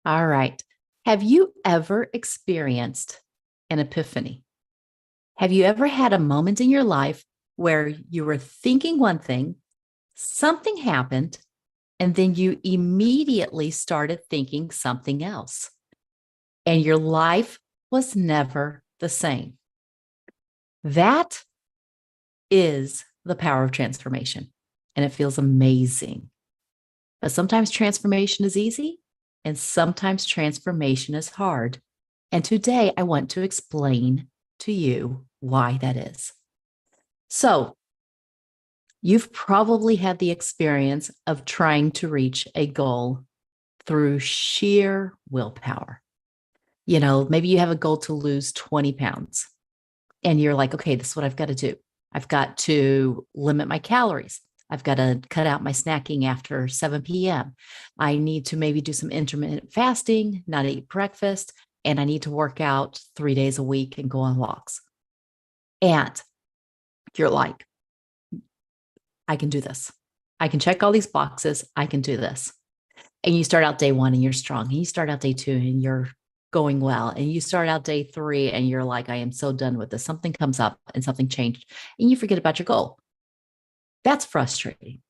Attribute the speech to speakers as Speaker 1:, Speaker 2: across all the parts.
Speaker 1: All right. Have you ever experienced an epiphany? Have you ever had a moment in your life where you were thinking one thing, something happened, and then you immediately started thinking something else, and your life was never the same? That is the power of transformation, and it feels amazing. But sometimes transformation is easy, and sometimes transformation is hard. And today I want to explain to you why that is. So, you've probably had the experience of trying to reach a goal through sheer willpower. Maybe you have a goal to lose 20 pounds and you're like, okay, this is what I've got to do. I've got to limit my calories. I've got to cut out my snacking after 7 p.m. I need to maybe do some intermittent fasting, not eat breakfast, and I need to work out 3 days a week and go on walks. And you're like, I can do this. I can check all these boxes. I can do this. And you start out day one and you're strong. And you start out day two and you're going well. And you start out day three and you're like, I am so done with this. Something comes up and something changed and you forget about your goal. That's frustrating.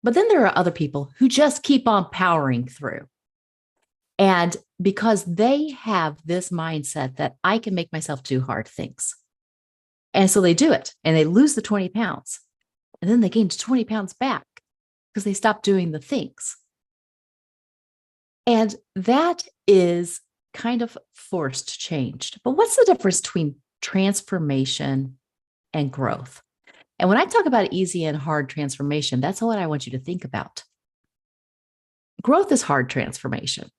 Speaker 1: But then there are other people who just keep on powering through. And because they have this mindset that I can make myself do hard things. And so they do it and they lose the 20 pounds. And then they gain 20 pounds back because they stopped doing the things. And that is kind of forced change. But what's the difference between transformation and growth? And when I talk about easy and hard transformation, that's what I want you to think about. Growth is hard transformation.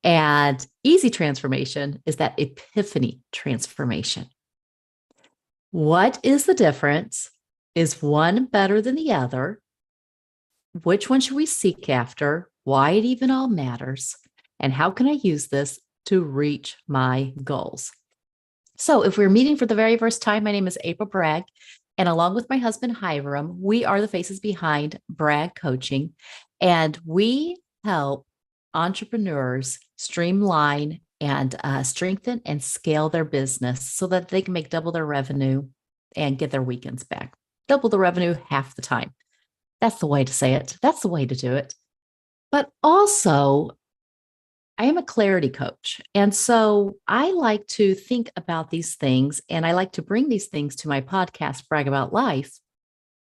Speaker 1: And easy transformation is that epiphany transformation. What is the difference? Is one better than the other? Which one should we seek after? Why it even all matters? And how can I use this to reach my goals? So if we're meeting for the very first time, my name is April Bragg. And along with my husband, Hiram, we are the faces behind Bragg Coaching. And we help entrepreneurs streamline and strengthen and scale their business so that they can make double their revenue and get their weekends back. Double the revenue half the time. That's the way to say it. That's the way to do it. But also, I am a clarity coach. And so I like to think about these things and I like to bring these things to my podcast, Brag About Life,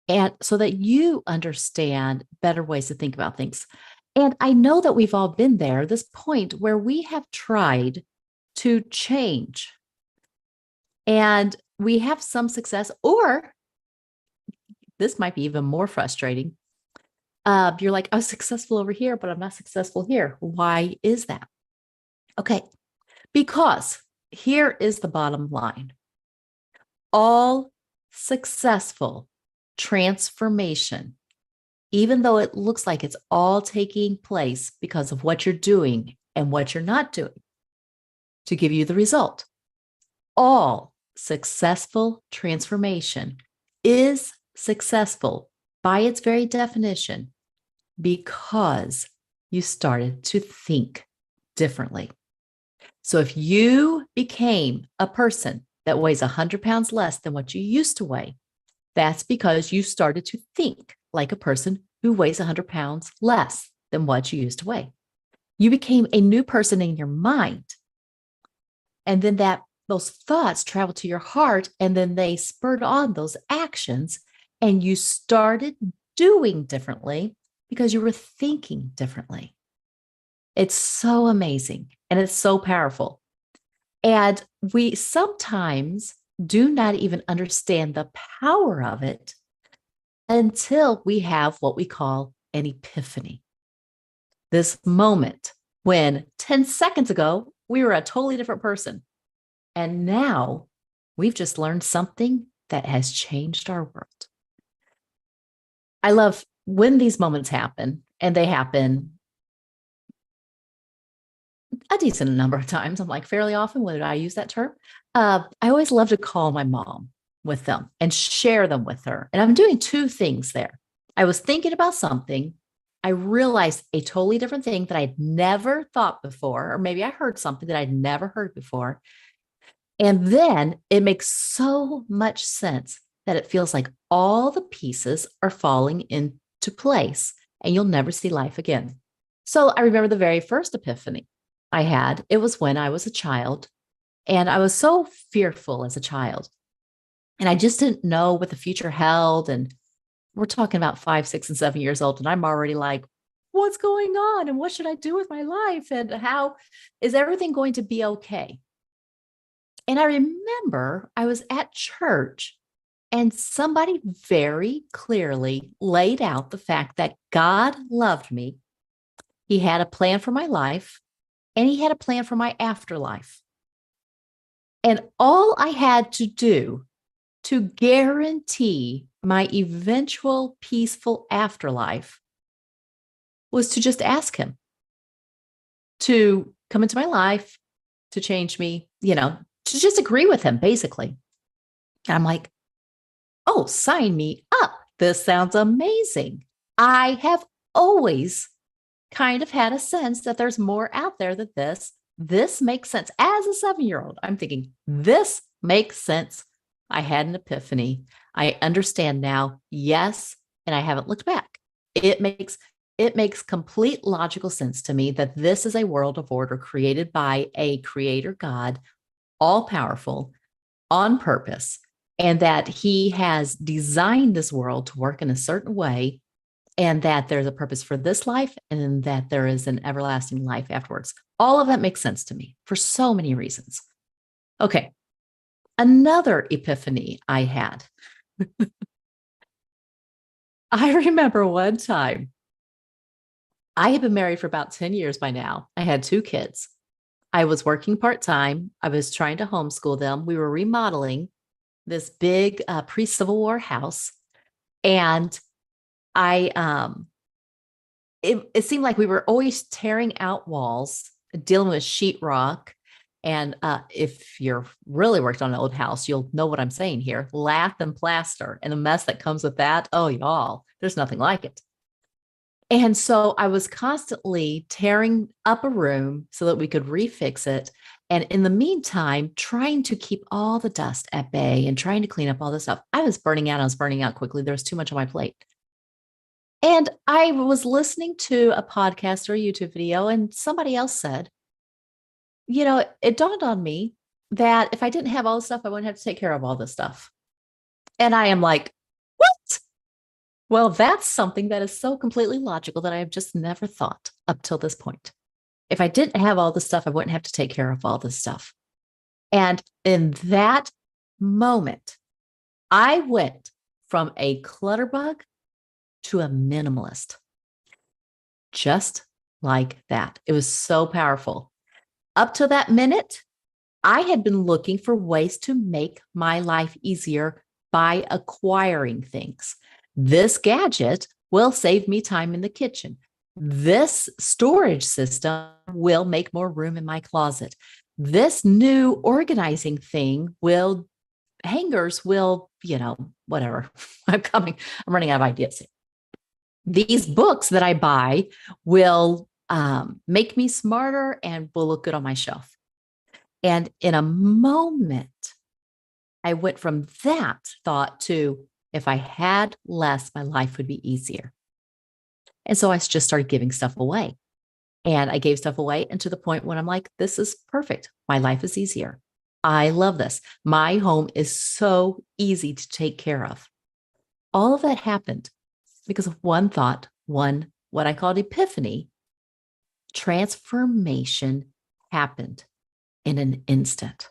Speaker 1: and so that you understand better ways to think about things. And I know that we've all been there, this point where we have tried to change and we have some success, or this might be even more frustrating. You're like, I was successful over here, but I'm not successful here. Why is that? Okay, because here is the bottom line. All successful transformation, even though it looks like it's all taking place because of what you're doing and what you're not doing to give you the result, all successful transformation is successful by its very definition because you started to think differently. So if you became a person that weighs 100 pounds less than what you used to weigh, that's because you started to think like a person who weighs 100 pounds less than what you used to weigh. You became a new person in your mind. And then those thoughts traveled to your heart and then they spurred on those actions and you started doing differently because you were thinking differently. It's so amazing and it's so powerful. And we sometimes do not even understand the power of it until we have what we call an epiphany. This moment when 10 seconds ago, we were a totally different person. And now we've just learned something that has changed our world. I love when these moments happen, and they happen a decent number of times. I'm like fairly often, whether I use that term. I always love to call my mom with them and share them with her. And I'm doing two things there. I was thinking about something I realized a totally different thing that I'd never thought before, or maybe I heard something that I'd never heard before. And then it makes so much sense that it feels like all the pieces are falling into place and you'll never see life again. So I remember the very first epiphany I had. It was when I was a child, and I was so fearful as a child. And I just didn't know what the future held. And we're talking about 5, 6, and 7 years old. And I'm already like, what's going on? And what should I do with my life? And how is everything going to be okay? And I remember I was at church and somebody very clearly laid out the fact that God loved me. He had a plan for my life and he had a plan for my afterlife. And all I had to do to guarantee my eventual peaceful afterlife was to just ask him to come into my life, to change me, to just agree with him, basically. And I'm like, oh, sign me up. This sounds amazing. I have always kind of had a sense that there's more out there than this. This makes sense. As a 7-year-old, I'm thinking, this makes sense. I had an epiphany. I understand now. Yes. And I haven't looked back. It makes complete logical sense to me that this is a world of order created by a creator God, all powerful, on purpose, and that he has designed this world to work in a certain way, and that there's a purpose for this life, and that there is an everlasting life afterwards. All of that makes sense to me for so many reasons. Okay. Another epiphany I had. I remember one time, I had been married for about 10 years by now. I had 2 kids. I was working part-time. I was trying to homeschool them. We were remodeling this big pre-Civil War house. And it seemed like we were always tearing out walls, dealing with sheetrock. And if you're really worked on an old house, you'll know what I'm saying here. Lath and plaster and the mess that comes with that. Oh, y'all, there's nothing like it. And so I was constantly tearing up a room so that we could refix it. And in the meantime, trying to keep all the dust at bay and trying to clean up all this stuff. I was burning out. I was burning out quickly. There was too much on my plate. And I was listening to a podcast or a YouTube video, and somebody else said, it dawned on me that if I didn't have all this stuff, I wouldn't have to take care of all this stuff. And I am like, what? Well, that's something that is so completely logical that I have just never thought up till this point. If I didn't have all this stuff, I wouldn't have to take care of all this stuff. And in that moment, I went from a clutterbug to a minimalist. Just like that. It was so powerful. Up to that minute, I had been looking for ways to make my life easier by acquiring things. This gadget will save me time in the kitchen. This storage system will make more room in my closet. This new organizing thing hangers will, whatever. I'm running out of ideas. These books that I buy will make me smarter and will look good on my shelf. And in a moment, I went from that thought to, if I had less, my life would be easier. And so I just started giving stuff away. And I gave stuff away, and to the point when I'm like, this is perfect. My life is easier. I love this. My home is so easy to take care of. All of that happened because of one thought, what I called epiphany. Transformation happened in an instant.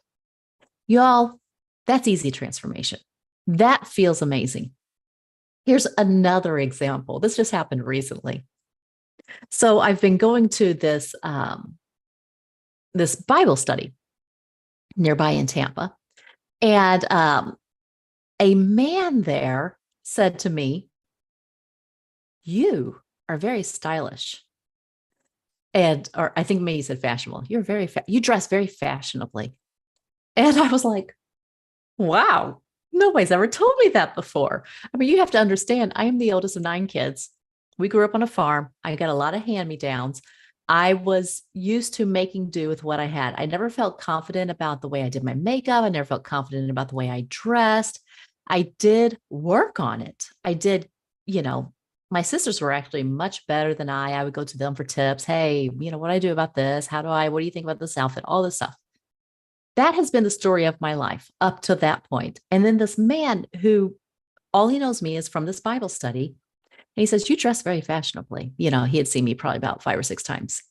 Speaker 1: Y'all, that's easy transformation. That feels amazing. Here's another example. This just happened recently. So I've been going to this Bible study nearby in Tampa, and a man there said to me, "You are very stylish." Or I think maybe he said fashionable. You dress very fashionably. And I was like, wow, nobody's ever told me that before. I mean, you have to understand, I am the oldest of 9 kids. We grew up on a farm. I got a lot of hand-me-downs. I was used to making do with what I had. I never felt confident about the way I did my makeup. I never felt confident about the way I dressed. I did work on it. I did, you know, my sisters were actually much better than I. I would go to them for tips. Hey, what do I do about this? What do you think about this outfit? All this stuff. That has been the story of my life up to that point. And then this man who all he knows me is from this Bible study. And he says, you dress very fashionably. He had seen me probably about 5 or 6 times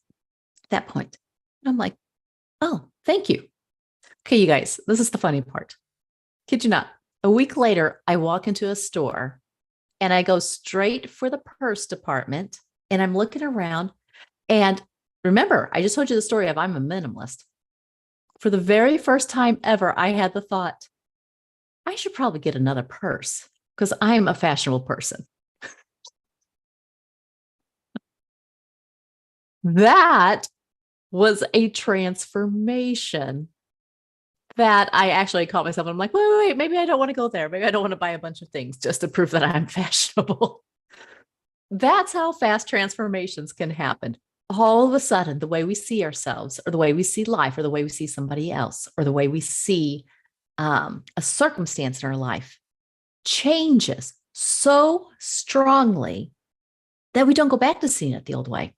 Speaker 1: at that point. And I'm like, oh, thank you. Okay, you guys, this is the funny part. Kid you not. A week later, I walk into a store and I go straight for the purse department and I'm looking around. And remember, I just told you the story of I'm a minimalist. For the very first time ever, I had the thought, I should probably get another purse because I'm a fashionable person. That was a transformation that I actually caught myself. I'm like, wait, maybe I don't want to go there. Maybe I don't want to buy a bunch of things just to prove that I'm fashionable. That's how fast transformations can happen. All of a sudden, the way we see ourselves or the way we see life or the way we see somebody else or the way we see a circumstance in our life changes so strongly that we don't go back to seeing it the old way.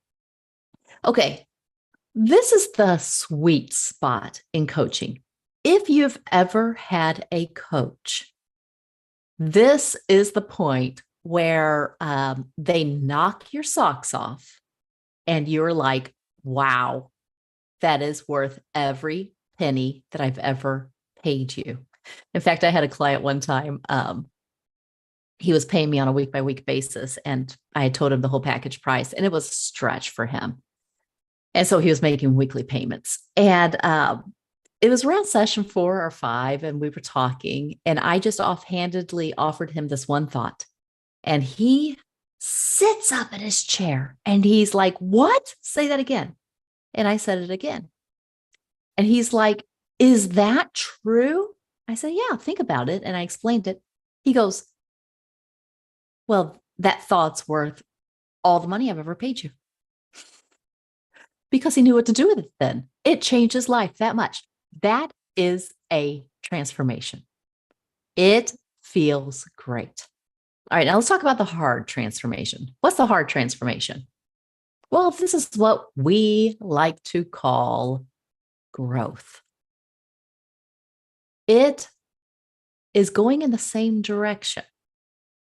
Speaker 1: Okay, this is the sweet spot in coaching. If you've ever had a coach, this is the point where they knock your socks off and you're like, wow, that is worth every penny that I've ever paid you. In fact, I had a client one time. He was paying me on a week-by-week basis, and I had told him the whole package price, and it was a stretch for him. And so he was making weekly payments. And it was around session 4 or 5, and we were talking, and I just offhandedly offered him this one thought. And he sits up in his chair and he's like, what? Say that again. And I said it again. And he's like, is that true? I said, yeah, think about it. And I explained it. He goes, well, that thought's worth all the money I've ever paid you. Because he knew what to do with it then. It changed his life that much. That is a transformation. It feels great. All right, now let's talk about the hard transformation. What's the hard transformation? Well, this is what we like to call growth. It is going in the same direction.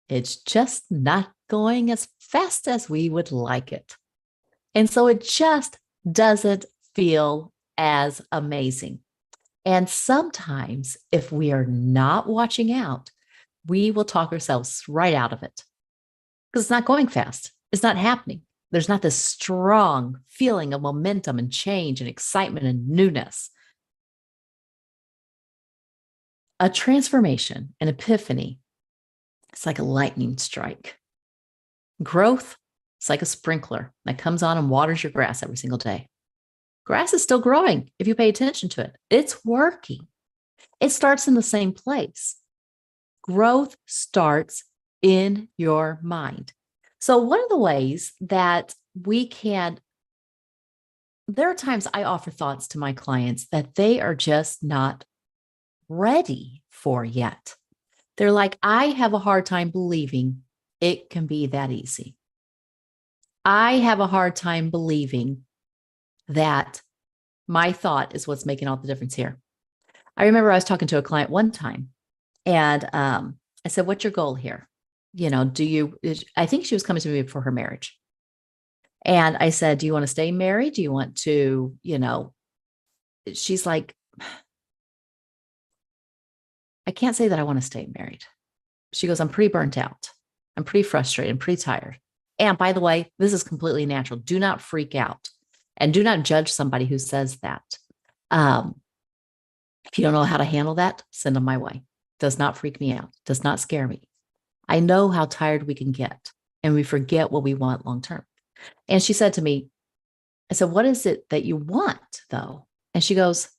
Speaker 1: It's just not going as fast as we would like it. And so it just doesn't feel as amazing. And sometimes, if we are not watching out, we will talk ourselves right out of it because it's not going fast. It's not happening. There's not this strong feeling of momentum and change and excitement and newness. A transformation, an epiphany, it's like a lightning strike. Growth, it's like a sprinkler that comes on and waters your grass every single day. Grass is still growing if you pay attention to it. It's working. It starts in the same place. Growth starts in your mind. So one of the ways that there are times I offer thoughts to my clients that they are just not ready for yet. They're like, I have a hard time believing it can be that easy. I have a hard time believing that my thought is what's making all the difference here. I remember I was talking to a client one time and I said, what's your goal here? I think she was coming to me for her marriage. And I said, do you want to stay married? Do you want to, she's like, I can't say that I want to stay married. She goes, I'm pretty burnt out. I'm pretty frustrated. I'm pretty tired. And by the way, this is completely natural. Do not freak out and do not judge somebody who says that. If you don't know how to handle that, send them my way. Does not freak me out. Does not scare me. I know how tired we can get and we forget what we want long term. And she said to me, I said, what is it that you want though? And she goes,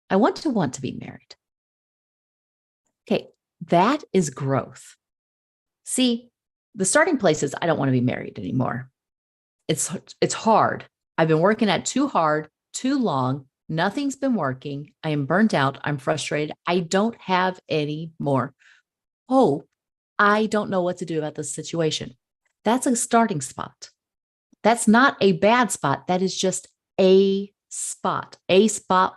Speaker 1: I want to be married. Okay, that is growth. See, The starting place is I don't want to be married anymore. It's hard. I've been working at too hard, too long. Nothing's been working. I am burnt out. I'm frustrated. I don't have any more hope. I don't know what to do about this situation. That's a starting spot. That's not a bad spot. That is just a spot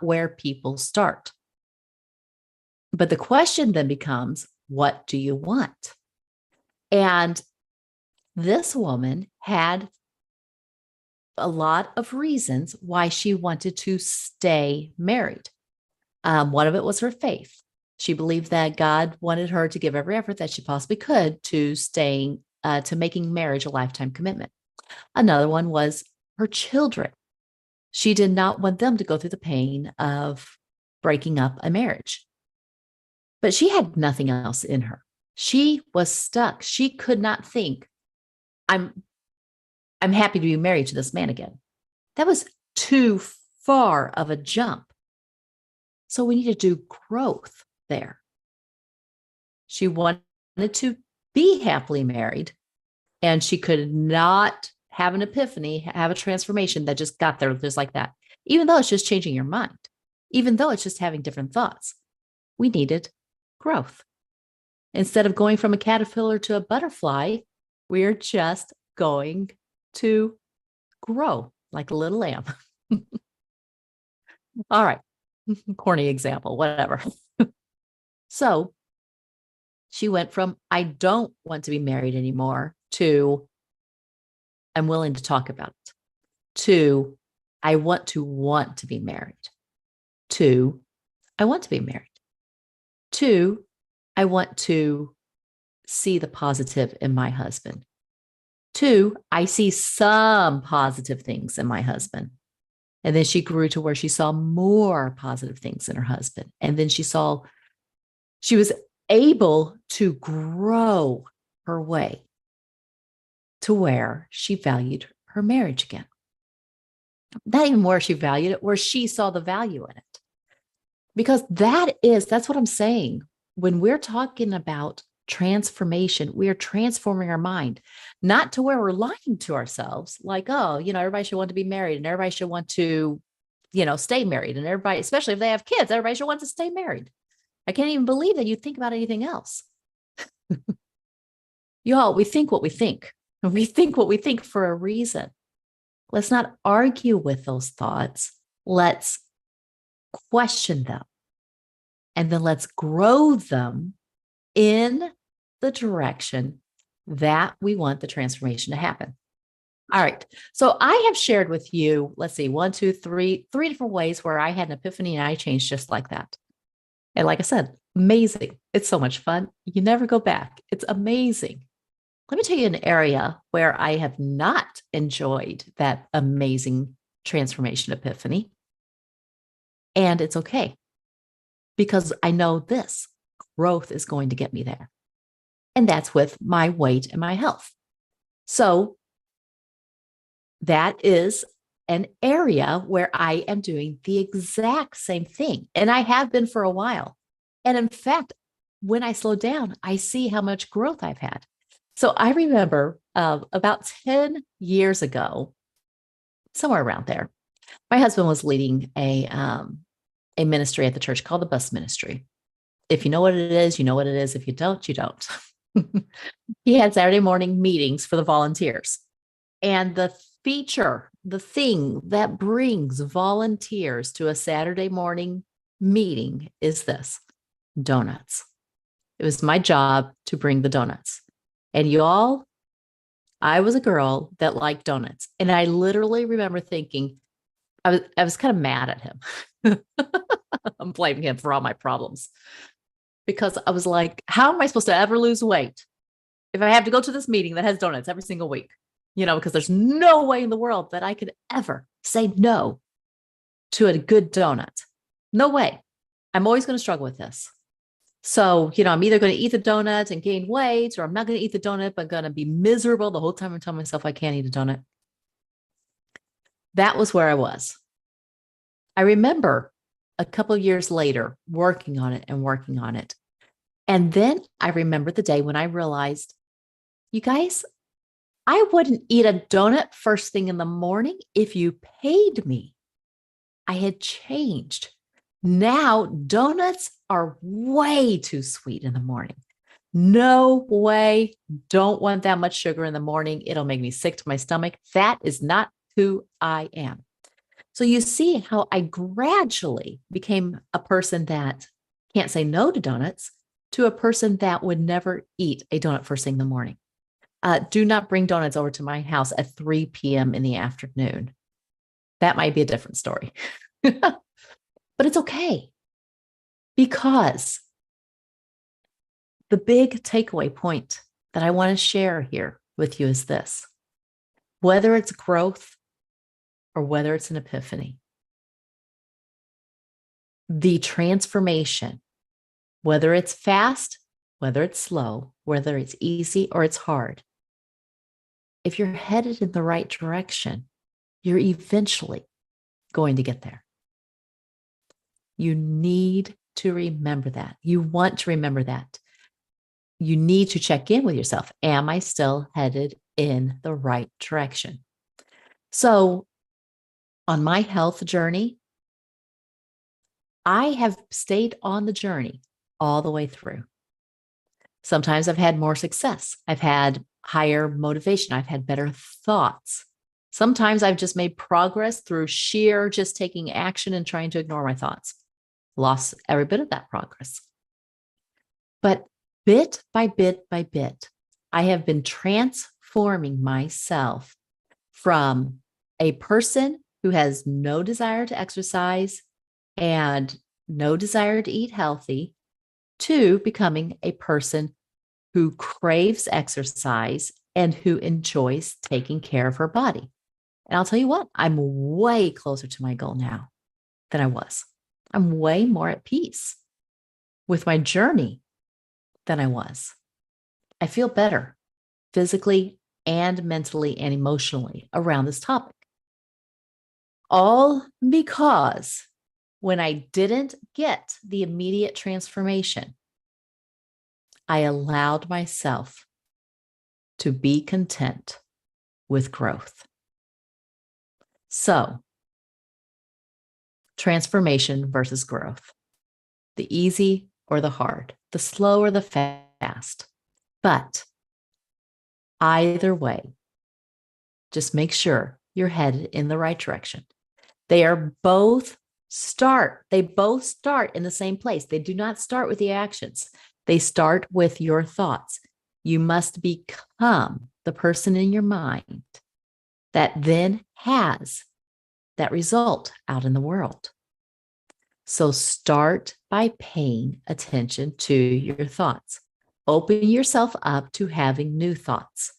Speaker 1: where people start. But the question then becomes, what do you want? And this woman had a lot of reasons why she wanted to stay married. One of it was her faith. She believed that God wanted her to give every effort that she possibly could to to making marriage a lifetime commitment. Another one was her children. She did not want them to go through the pain of breaking up a marriage. But she had nothing else in her. She was stuck. She could not think, I'm happy to be married to this man again. That was too far of a jump. So we need to do growth there. She wanted to be happily married, and she could not have an epiphany, have a transformation that just got there just like that. Even though it's just changing your mind, even though it's just having different thoughts, we needed growth. Instead of going from a caterpillar to a butterfly, we're just going to grow like a little lamb. All right. Corny example, whatever. So she went from, I don't want to be married anymore, to, I'm willing to talk about it, to, I want to be married, to, I want to be married, to, I want to see the positive in my husband, to, I see some positive things in my husband. And then she grew to where she saw more positive things in her husband. And then she was able to grow her way to where she valued her marriage again. Not even where she valued it, where she saw the value in it. Because that's what I'm saying. When we're talking about transformation, we are transforming our mind, not to where we're lying to ourselves, like, oh, everybody should want to be married and everybody should want to, stay married. And everybody, especially if they have kids, everybody should want to stay married. I can't even believe that you think about anything else. Y'all, we think what we think. We think what we think for a reason. Let's not argue with those thoughts. Let's question them. And then let's grow them in the direction that we want the transformation to happen. All right. So I have shared with you, let's see, three different ways where I had an epiphany and I changed just like that. And like I said, amazing. It's so much fun. You never go back. It's amazing. Let me tell you an area where I have not enjoyed that amazing transformation epiphany. And it's okay, because I know this growth is going to get me there. And that's with my weight and my health. So that is an area where I am doing the exact same thing. And I have been for a while. And in fact, when I slow down, I see how much growth I've had. So I remember about 10 years ago, somewhere around there, my husband was leading a ministry at the church called the Bus Ministry. If you know what it is, you know what it is. If you don't, you don't. He had Saturday morning meetings for the volunteers. And the thing that brings volunteers to a Saturday morning meeting is this: donuts. It was my job to bring the donuts. And y'all, I was a girl that liked donuts. And I literally remember thinking, I was kind of mad at him. I'm blaming him for all my problems, because I was like, how am I supposed to ever lose weight if I have to go to this meeting that has donuts every single week? Because there's no way in the world that I could ever say no to a good donut. No way. I'm always going to struggle with this. So, I'm either going to eat the donut and gain weight, or I'm not going to eat the donut, but going to be miserable the whole time I'm telling myself I can't eat a donut. That was where I was. I remember a couple of years later working on it. And then I remember the day when I realized, You guys, I wouldn't eat a donut first thing in the morning if you paid me. I had changed. Now, donuts are way too sweet in the morning. No way. Don't want that much sugar in the morning. It'll make me sick to my stomach. That is not who I am. So you see how I gradually became a person that can't say no to donuts to a person that would never eat a donut first thing in the morning. Do not bring donuts over to my house at 3 p.m. in the afternoon. That might be a different story. But it's okay because the big takeaway point that I want to share here with you is this: whether it's growth or whether it's an epiphany, the transformation, whether it's fast, whether it's slow, whether it's easy or it's hard, if you're headed in the right direction, you're eventually going to get there. You need to remember that. You want to remember that. You need to check in with yourself. Am I still headed in the right direction? So, on my health journey, I have stayed on the journey all the way through. Sometimes I've had more success. I've had higher motivation. I've had better thoughts. Sometimes I've just made progress through sheer just taking action and trying to ignore my thoughts. Lost every bit of that progress. But bit by bit by bit, I have been transforming myself from a person who has no desire to exercise and no desire to eat healthy to becoming a person who craves exercise and who enjoys taking care of her body. And I'll tell you what, I'm way closer to my goal now than I was. I'm way more at peace with my journey than I was. I feel better physically and mentally and emotionally around this topic. All because when I didn't get the immediate transformation, I allowed myself to be content with growth. So, transformation versus growth, the easy or the hard, the slow or the fast. But either way, just make sure you're headed in the right direction. They both start in the same place. They do not start with the actions. They start with your thoughts. You must become the person in your mind that then has that result out in the world. So start by paying attention to your thoughts. Open yourself up to having new thoughts.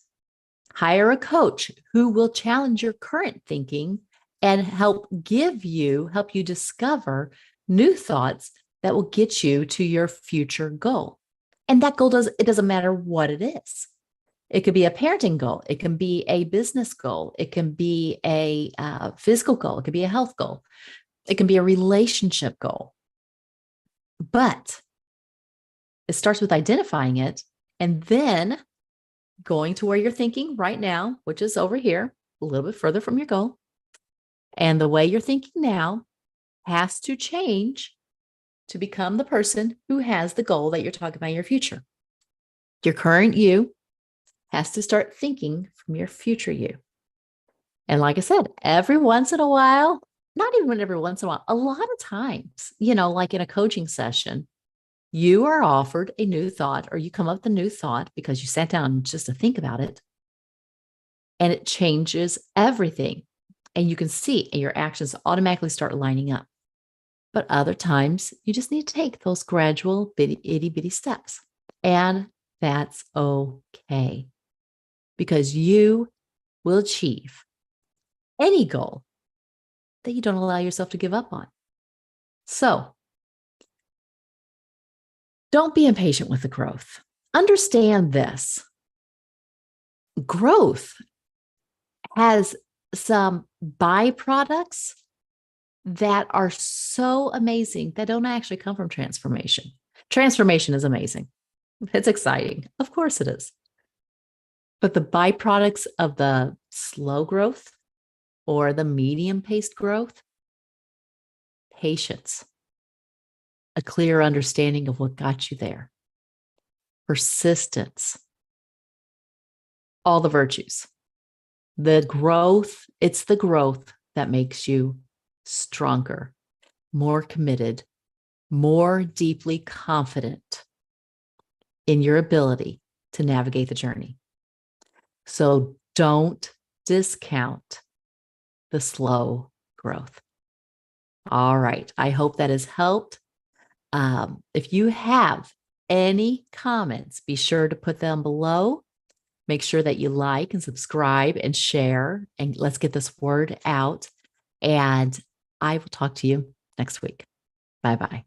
Speaker 1: Hire a coach who will challenge your current thinking and help you discover new thoughts that will get you to your future goal. And that goal doesn't matter what it is. It could be a parenting goal. It can be a business goal. It can be a physical goal. It could be a health goal. It can be a relationship goal. But it starts with identifying it and then going to where you're thinking right now, which is over here, a little bit further from your goal. And the way you're thinking now has to change to become the person who has the goal that you're talking about in your future. Your current you has to start thinking from your future you. And like I said, every once in a while, not even every once in a while, a lot of times, like in a coaching session, you are offered a new thought or you come up with a new thought because you sat down just to think about it. And it changes everything. And you can see and your actions automatically start lining up. But other times, you just need to take those gradual itty bitty steps. And that's okay. Because you will achieve any goal that you don't allow yourself to give up on. So, don't be impatient with the growth. Understand this. Growth has some byproducts that are so amazing that don't actually come from transformation. Transformation is amazing. It's exciting. Of course it is. But the byproducts of the slow growth or the medium paced growth, patience, a clear understanding of what got you there, persistence, all the virtues. The growth, it's the growth that makes you stronger, more committed, more deeply confident in your ability to navigate the journey. So don't discount the slow growth. All right. I hope that has helped. If you have any comments, be sure to put them below. Make sure that you like and subscribe and share, and let's get this word out. And I will talk to you next week. Bye-bye.